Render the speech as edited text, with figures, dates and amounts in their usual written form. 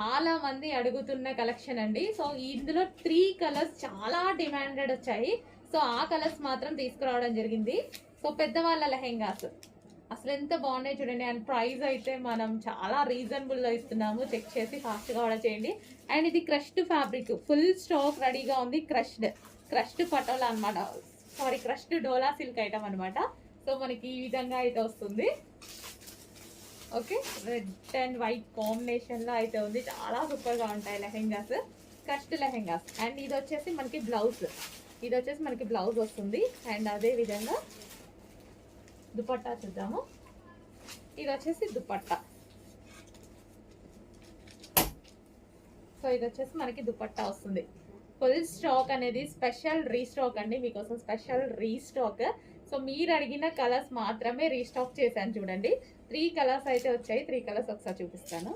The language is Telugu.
చాలా మంది అడుగుతున్న కలెక్షన్ అండి. సో ఇందులో 3 కలర్స్ చాలా డిమాండెడ్ వచ్చాయి. సో ఆ కలర్స్ మాత్రం తీసుకురావడం జరిగింది. సో పెద్దవాళ్ళ లెహెంగాస్ అసలు ఎంత బాగున్నాయి చూడండి. అండ్ ప్రైస్ అయితే మనం చాలా రీజనబుల్ లో ఇస్తున్నాము. చెక్ చేసి ఫాస్ట్ గా ఆర్డర్ చేయండి. అండ్ ఇది క్రష్డ్ ఫ్యాబ్రిక్, ఫుల్ స్టాక్ రెడీగా ఉంది. క్రష్డ్ పటోలా అనమాట, సారీ క్రష్డ్ డోలా సిల్క్ ఐటమ్ అనమాట. సో మనకి ఈ విధంగా అయితే వస్తుంది. Okay, red and white combination లో అయితే ఉంది. చాలా సూపర్ గా ఉంటాయి లెహెంగాస్, క్రష్డ్ లెహెంగాస్. అండ్ ఇది వచ్చేసి మనకి బ్లౌజ్ వస్తుంది. అండ్ అదే విధంగా దుపట్టా చూద్దాము. ఇది వచ్చేసి దుపట్టా. సో ఇది వచ్చేసి మనకి దుపట్టా వస్తుంది. ఫుల్ స్టాక్ అనేది స్పెషల్ రీస్టాక్ అండి, మీకోసం స్పెషల్ రీస్టాక్. సో మీరు అడిగిన కలర్స్ మాత్రమే రీస్టాక్ చేశాను చూడండి. 3 కలర్స్ అయితే వచ్చాయి. 3 కలర్స్ ఒకసారి చూపిస్తాను.